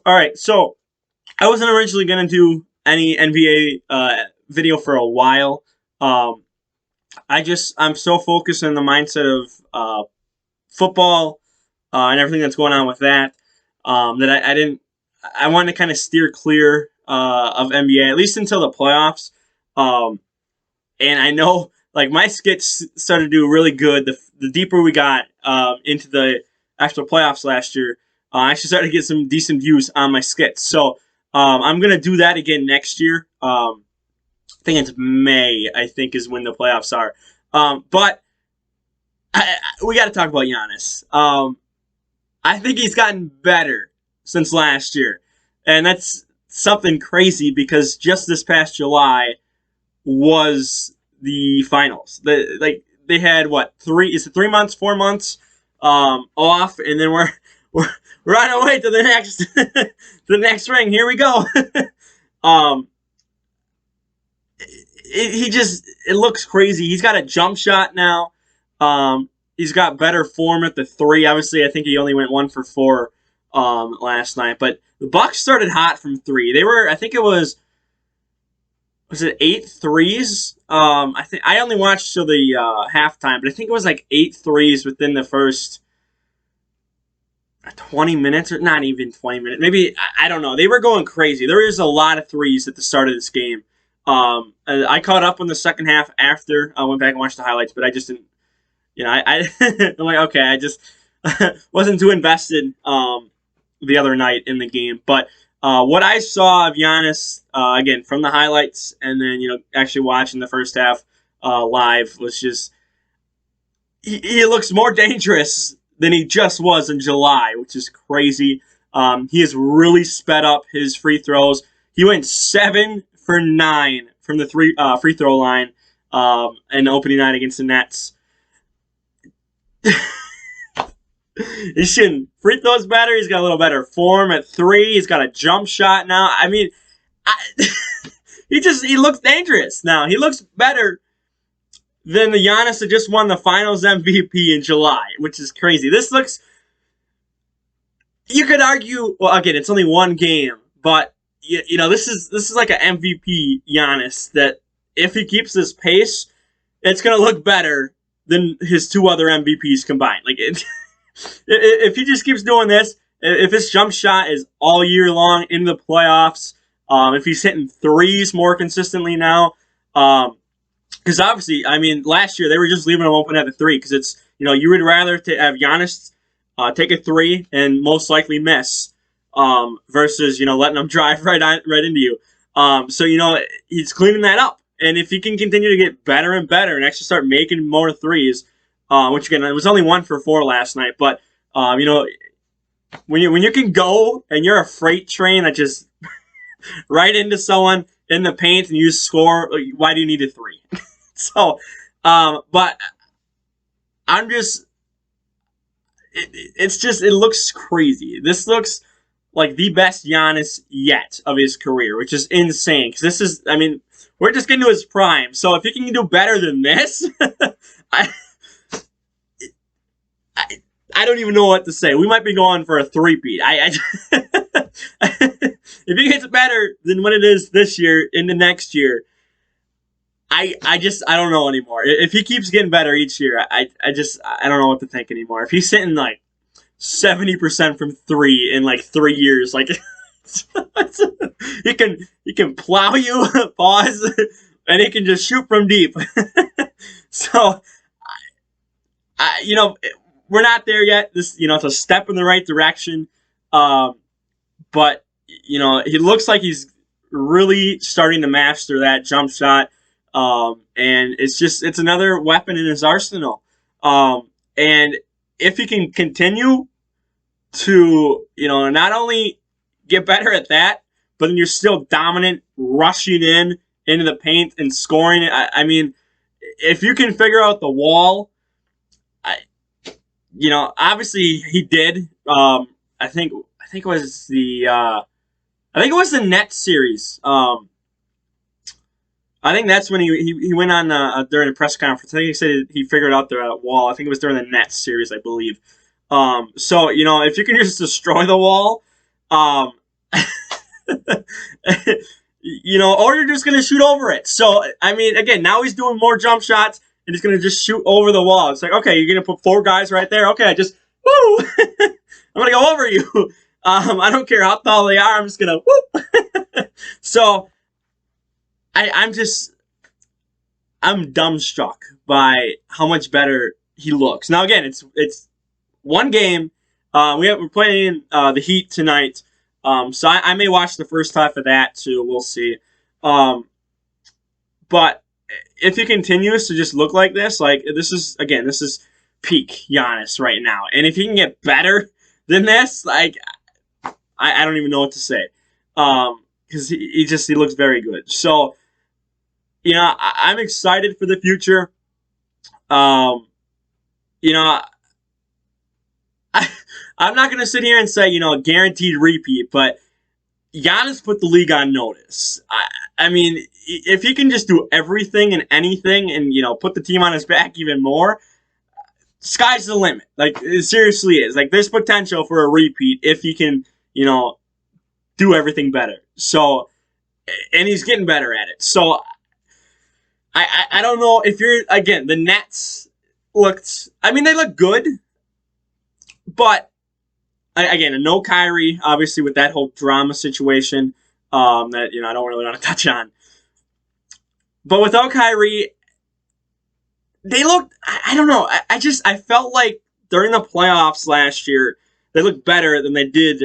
All right, so I wasn't originally gonna do any NBA video for a while. Um, I'm so focused on the mindset of football and everything that's going on with that that I didn't. I wanted to kind of steer clear of NBA at least until the playoffs. Um, and I know like my skits started to do really good. The deeper we got into the actual playoffs last year, I actually started to get some decent views on my skits. So I'm gonna do that again next year. I think it's May. I think is when the playoffs are. But we got to talk about Giannis. I think he's gotten better since last year, and that's something crazy because just this past July was the finals. They had what three? Is it 3 months, 4 months off, and then we're we're on our way to the next to the next ring. Here we go. um, he just it looks crazy. He's got a jump shot now. He's got better form at the three. Obviously, I think he only went 1 for 4 last night. But the Bucks started hot from three. They were, I think it was it 8 threes? I think I only watched till the halftime, but I think it was like 8 threes within the first 20 minutes, or not even 20 minutes. Maybe I don't know. They were going crazy. There was a lot of threes at the start of this game. I caught up on the second half after I went back and watched the highlights, but I just didn't. I'm like, okay, I just wasn't too invested the other night in the game. But what I saw of Giannis, again, from the highlights and then, actually watching the first half live was just, he looks more dangerous than he just was in July, which is crazy. He has really sped up his free throws. He went 7 for 9 from the free throw line in the opening night against the Nets. He's shooting free throws better. He's got a little better form at three. He's got a jump shot now. I mean, he looks dangerous now. He looks better than the Giannis that just won the Finals MVP in July, which is crazy. This looks. You could argue. Well, again, it's only one game, but this is like an MVP Giannis that if he keeps this pace, it's gonna look better than his 2 other MVPs combined. Like, if he just keeps doing this, if his jump shot is all year long in the playoffs, if he's hitting threes more consistently now, because obviously, I mean, last year they were just leaving him open at the three because it's, you would rather have Giannis take a three and most likely miss versus, letting him drive right into you. So, he's cleaning that up. And if he can continue to get better and better and actually start making more threes, which again, it was only 1 for 4 last night, but when you can go and you're a freight train that just right into someone in the paint and you score, why do you need a three? So, but I'm just, it looks crazy. This looks like the best Giannis yet of his career, which is insane. Because this is, I mean, we're just getting to his prime. So if he can do better than this, I don't even know what to say. We might be going for a three-peat. If he gets better than what it is this year in the next year, I don't know anymore. If he keeps getting better each year, I don't know what to think anymore. If he's hitting like 70% from three in like 3 years, like he can plow you, pause, and he can just shoot from deep. So, we're not there yet. This, it's a step in the right direction. But he looks like he's really starting to master that jump shot. And it's another weapon in his arsenal. And if he can continue to, not only get better at that, but then you're still dominant, rushing into the paint and scoring. I mean, if you can figure out the wall, obviously he did. I think it was the Nets series. I think that's when he went on during a press conference. I think he said he figured out the wall. I think it was during the Nets series, I believe. So if you can just destroy the wall, Um, or you're just gonna shoot over it. So I mean, again, now he's doing more jump shots and he's gonna just shoot over the wall. It's like, okay, you're gonna put 4 guys right there. Okay, just woo. I'm gonna go over you. I don't care how tall they are. I'm just gonna whoop. So I'm dumbstruck by how much better he looks. Now again, it's one game. We're playing the Heat tonight. So I may watch the first half of that too. We'll see. But if he continues to just look like this, this is peak Giannis right now. And if he can get better than this, like I don't even know what to say. Because he looks very good. So I'm excited for the future. You know, I'm not going to sit here and say, guaranteed repeat, but Giannis put the league on notice. I mean, if he can just do everything and anything and, put the team on his back even more, sky's the limit. Like, it seriously is. Like, there's potential for a repeat if he can, do everything better. So, and he's getting better at it. So, I don't know if again, the Nets they look good, but again, no Kyrie, obviously, with that whole drama situation that I don't really want to touch on. But without Kyrie, they looked. I don't know. I felt like during the playoffs last year, they looked better than they did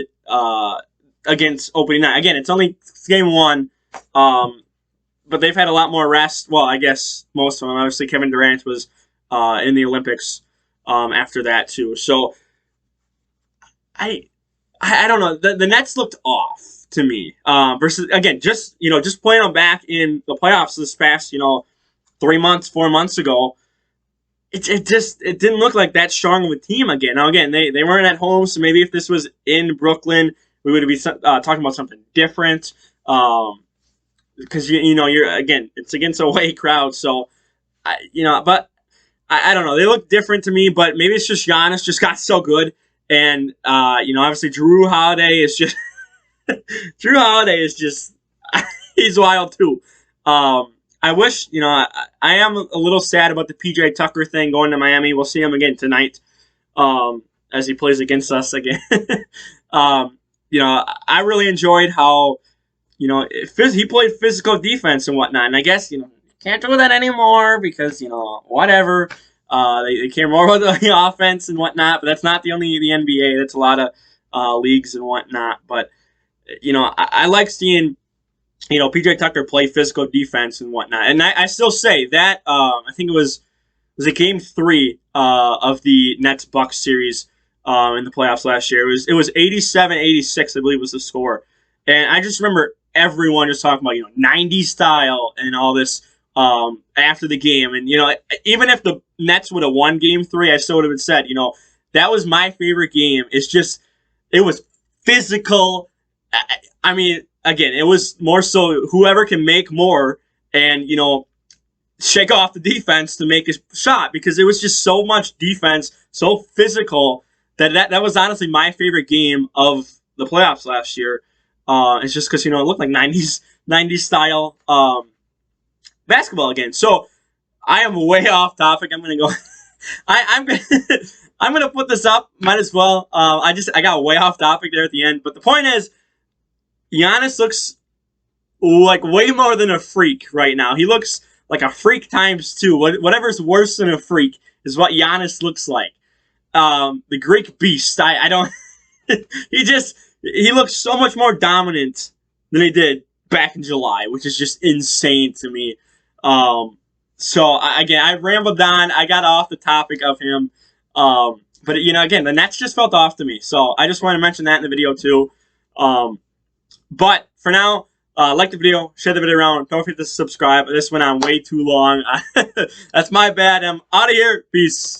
against opening night. Again, it's only game 1, but they've had a lot more rest. Well, I guess most of them. Obviously, Kevin Durant was in the Olympics after that too. So I don't know. The Nets looked off to me. Versus again, just playing them back in the playoffs this past 4 months ago. It didn't look like that strong of a team again. Now again, they weren't at home, so maybe if this was in Brooklyn, we would be talking about something different. Because you're again, it's against a away crowd, so but I don't know. They look different to me, but maybe it's just Giannis just got so good. And obviously Drew Holiday is just he's wild too. I wish I am a little sad about the PJ Tucker thing going to Miami. We'll see him again tonight as he plays against us again. I really enjoyed how he played physical defense and whatnot, and I guess can't do that anymore because whatever. They care more about the offense and whatnot, but that's not the NBA. That's a lot of leagues and whatnot. But I like seeing PJ Tucker play physical defense and whatnot. And I still say that I think it was a game 3 of the Nets Bucks series in the playoffs last year. It was 87-86, I believe was the score. And I just remember everyone just talking about 90s style and all this after the game. And even if the Nets would have won game 3, I still would have said, that was my favorite game. It's just it was physical. I mean, again, it was more so whoever can make more and shake off the defense to make a shot, because it was just so much defense, so physical that was honestly my favorite game of the playoffs last year. It's just because it looked like 90s style basketball again. So I am way off topic. I'm gonna go. I'm gonna put this up. Might as well. I got way off topic there at the end. But the point is, Giannis looks like way more than a freak right now. He looks like a freak times 2. Whatever's worse than a freak is what Giannis looks like. The Greek beast. I don't. He looks so much more dominant than he did back in July, which is just insane to me. Again, I rambled on. I got off the topic of him. But again, the Nets just felt off to me. So I just want to mention that in the video too. But for now, like the video, share the video around. Don't forget to subscribe. This went on way too long. That's my bad. I'm out of here. Peace.